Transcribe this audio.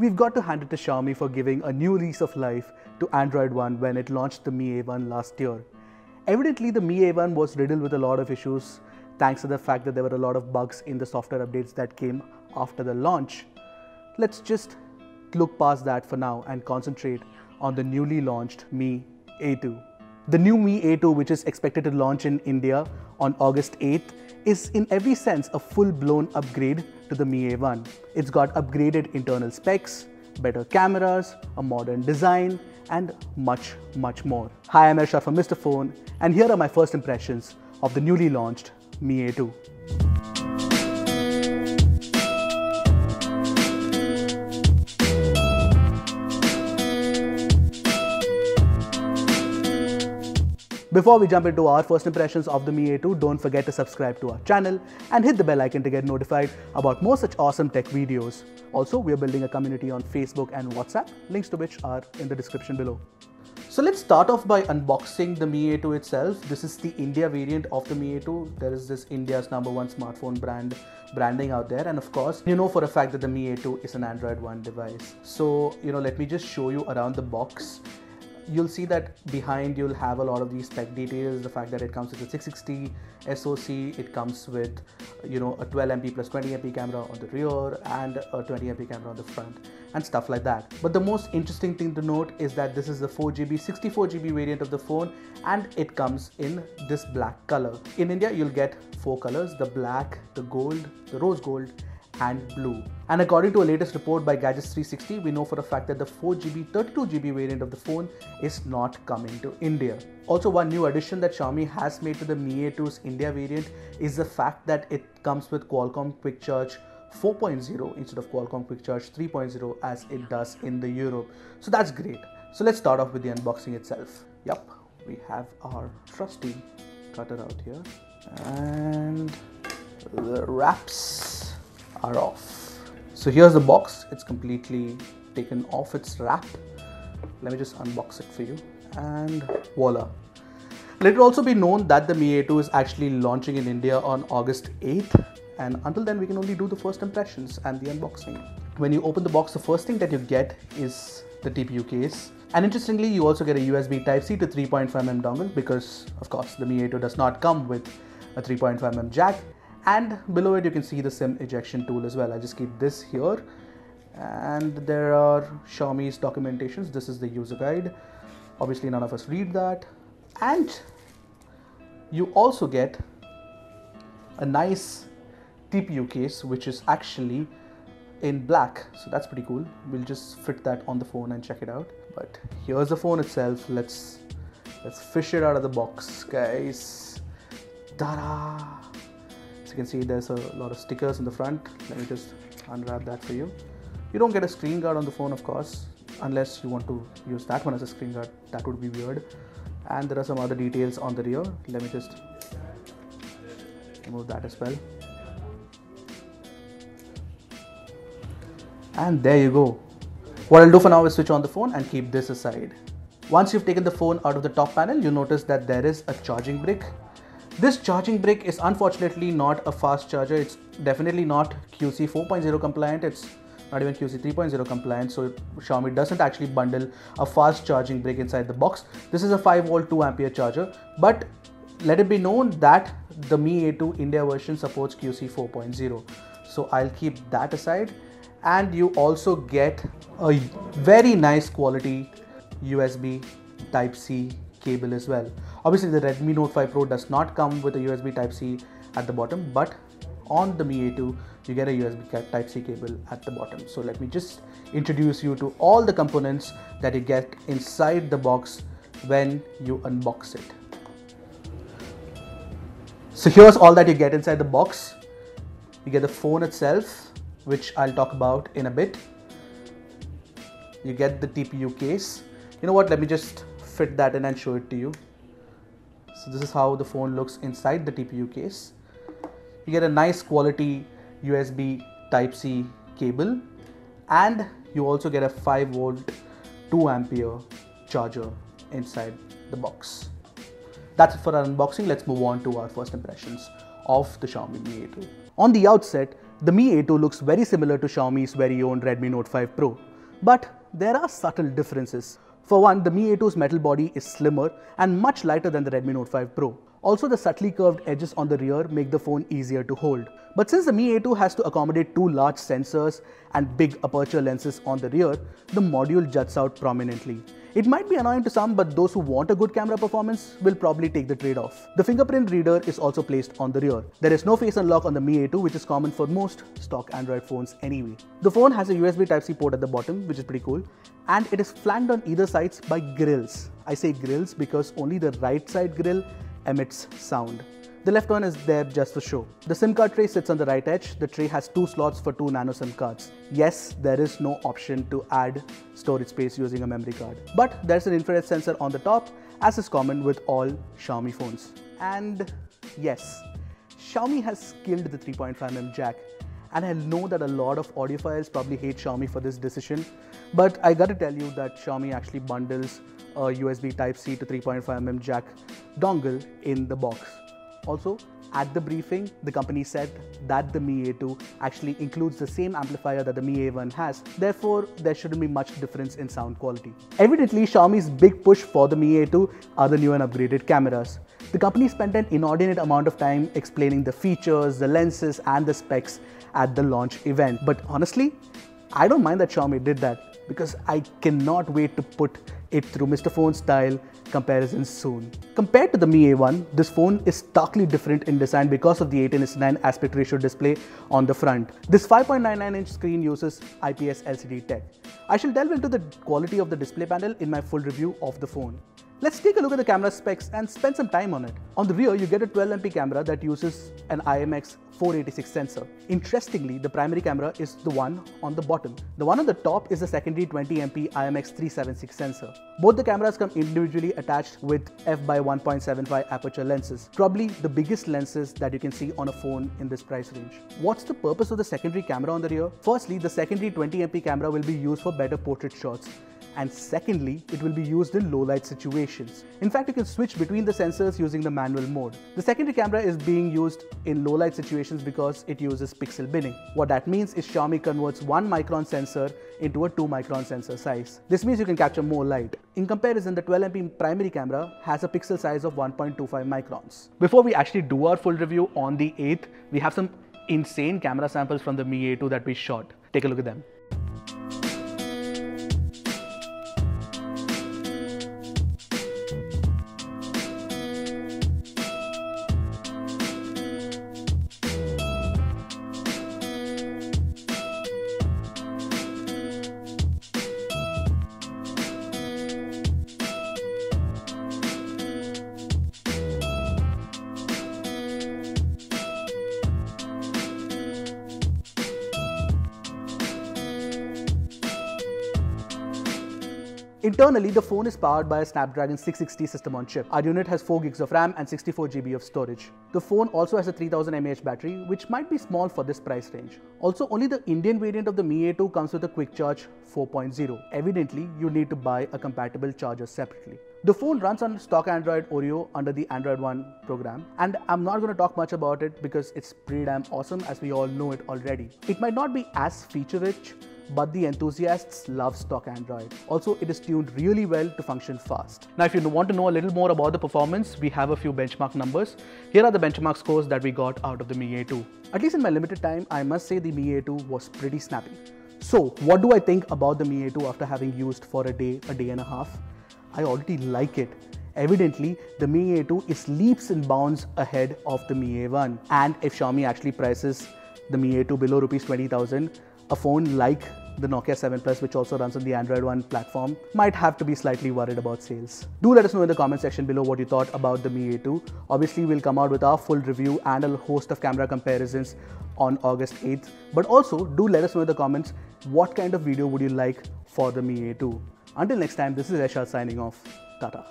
We've got to hand it to Xiaomi for giving a new lease of life to Android One when it launched the Mi A1 last year. Evidently, the Mi A1 was riddled with a lot of issues thanks to the fact that there were a lot of bugs in the software updates that came after the launch. Let's just look past that for now and concentrate on the newly launched Mi A2. The new Mi A2, which is expected to launch in India on August 8th, is in every sense a full-blown upgrade to the Mi A1. It's got upgraded internal specs, better cameras, a modern design, and much more. Hi, I'm Ershad from Mr. Phone, and here are my first impressions of the newly launched Mi A2. Before we jump into our first impressions of the Mi A2, don't forget to subscribe to our channel and hit the bell icon to get notified about more such awesome tech videos. Also, we are building a community on Facebook and WhatsApp, links to which are in the description below. So let's start off by unboxing the Mi A2 itself. This is the India variant of the Mi A2. There is this India's #1 smartphone branding out there, and of course, you know for a fact that the Mi A2 is an Android One device. So, let me just show you around the box. You'll see that behind you'll have a lot of these spec details, the fact that it comes with a 660 SoC, it comes with a 12MP plus 20MP camera on the rear and a 20MP camera on the front and stuff like that. But the most interesting thing to note is that this is the 4GB 64GB variant of the phone, and it comes in this black color. In India you'll get 4 colors: the black, the gold, the rose gold and blue. And according to a latest report by Gadgets 360, we know for a fact that the 4GB 32GB variant of the phone is not coming to India. Also, one new addition that Xiaomi has made to the Mi A2's India variant is the fact that it comes with Qualcomm Quick Charge 4.0 instead of Qualcomm Quick Charge 3.0 as it does in the Europe. So that's great. So let's start off with the unboxing itself. Yup, we have our trusty cutter out here and the wraps are off. So here's the box. It's completely taken off its wrap. Let me just unbox it for you, and voila. Let it also be known that the Mi A2 is actually launching in India on August 8th, and until then we can only do the first impressions and the unboxing. When you open the box, the first thing that you get is the TPU case, and interestingly you also get a USB Type-C to 3.5mm dongle, because of course the Mi A2 does not come with a 3.5mm jack. And below it you can see the SIM ejection tool as well. I just keep this here, and there are Xiaomi's documentations. This is the user guide. Obviously none of us read that. And you also get a nice TPU case, which is actually in black, so that's pretty cool. We'll just fit that on the phone and check it out. But here's the phone itself. Let's fish it out of the box, guys. Ta-da! As you can see, there's a lot of stickers in the front. Let me just unwrap that for you. You don't get a screen guard on the phone, of course, unless you want to use that one as a screen guard. That would be weird. And there are some other details on the rear. Let me just remove that as well. And there you go. What I'll do for now is switch on the phone and keep this aside. Once you've taken the phone out of the top panel, you notice that there is a charging brick. This charging brick is unfortunately not a fast charger. It's definitely not QC 4.0 compliant. It's not even QC 3.0 compliant. So Xiaomi doesn't actually bundle a fast charging brick inside the box. This is a 5V 2A charger. But let it be known that the Mi A2 India version supports QC 4.0. So I'll keep that aside. And you also get a very nice quality USB Type-C cable as well. Obviously the Redmi Note 5 Pro does not come with a USB Type-C at the bottom, but on the Mi A2 you get a USB Type-C cable at the bottom. So let me just introduce you to all the components that you get inside the box when you unbox it. So here's all that you get inside the box. You get the phone itself, which I'll talk about in a bit. You get the TPU case. You know what, let me just fit that in and show it to you. So this is how the phone looks inside the TPU case. You get a nice quality USB Type-C cable, and you also get a 5V 2A charger inside the box. That's it for our unboxing. Let's move on to our first impressions of the Xiaomi Mi A2. On the outset, the Mi A2 looks very similar to Xiaomi's very own Redmi Note 5 Pro. But there are subtle differences. For one, the Mi A2's metal body is slimmer and much lighter than the Redmi Note 5 Pro. Also, the subtly curved edges on the rear make the phone easier to hold. But since the Mi A2 has to accommodate two large sensors and big aperture lenses on the rear, the module juts out prominently. It might be annoying to some, but those who want a good camera performance will probably take the trade-off. The Fingerprint Reader is also placed on the rear. There is no face unlock on the Mi A2, which is common for most stock Android phones anyway. The phone has a USB Type-C port at the bottom, which is pretty cool, and it is flanked on either sides by grills. I say grills because only the right side grill emits sound. The left one is there just for show. The SIM card tray sits on the right edge. The tray has two slots for two nano SIM cards. Yes, there is no option to add storage space using a memory card. But there's an infrared sensor on the top, as is common with all Xiaomi phones. And yes, Xiaomi has killed the 3.5mm jack. And I know that a lot of audiophiles probably hate Xiaomi for this decision. But I gotta tell you that Xiaomi actually bundles a USB Type-C to 3.5mm jack dongle in the box. Also, at the briefing, the company said that the Mi A2 actually includes the same amplifier that the Mi A1 has, therefore there shouldn't be much difference in sound quality. Evidently, Xiaomi's big push for the Mi A2 are the new and upgraded cameras. The company spent an inordinate amount of time explaining the features, the lenses and the specs at the launch event. But honestly, I don't mind that Xiaomi did that because I cannot wait to put it through Mr. Phone style comparisons soon. Compared to the Mi A1, this phone is starkly different in design because of the 18:9 aspect ratio display on the front. This 5.99-inch screen uses IPS LCD tech. I shall delve into the quality of the display panel in my full review of the phone. Let's take a look at the camera specs and spend some time on it. On the rear, you get a 12MP camera that uses an IMX 486 sensor. Interestingly, the primary camera is the one on the bottom. The one on the top is the secondary 20MP IMX 376 sensor. Both the cameras come individually attached with f/1.75 aperture lenses, probably the biggest lenses that you can see on a phone in this price range. What's the purpose of the secondary camera on the rear? Firstly, the secondary 20MP camera will be used for better portrait shots. And secondly, it will be used in low light situations. In fact, you can switch between the sensors using the manual mode. The secondary camera is being used in low light situations because it uses pixel binning. What that means is Xiaomi converts 1 micron sensor into a 2 micron sensor size. This means you can capture more light. In comparison, the 12MP primary camera has a pixel size of 1.25 microns. Before we actually do our full review on the 8th, we have some insane camera samples from the Mi A2 that we shot. Take a look at them. Internally, the phone is powered by a Snapdragon 660 system on chip. Our unit has 4 GB of RAM and 64 GB of storage. The phone also has a 3000 mAh battery, which might be small for this price range. Also, only the Indian variant of the Mi A2 comes with a Quick Charge 4.0. Evidently, you need to buy a compatible charger separately. The phone runs on stock Android Oreo under the Android One program, and I'm not going to talk much about it because it's pretty damn awesome as we all know it already. It might not be as feature-rich, but the enthusiasts love stock Android. Also, it is tuned really well to function fast. Now, if you want to know a little more about the performance, we have a few benchmark numbers. Here are the benchmark scores that we got out of the Mi A2. At least in my limited time, I must say the Mi A2 was pretty snappy. So, what do I think about the Mi A2 after having used for a day and a half? I already like it. Evidently, the Mi A2 is leaps and bounds ahead of the Mi A1. And if Xiaomi actually prices the Mi A2 below Rs 20,000, a phone like the Nokia 7 Plus, which also runs on the Android One platform, might have to be slightly worried about sales. Do let us know in the comment section below what you thought about the Mi A2. Obviously, we'll come out with our full review and a host of camera comparisons on August 8th. But also, do let us know in the comments what kind of video would you like for the Mi A2. Until next time, this is Ershad signing off. Tata.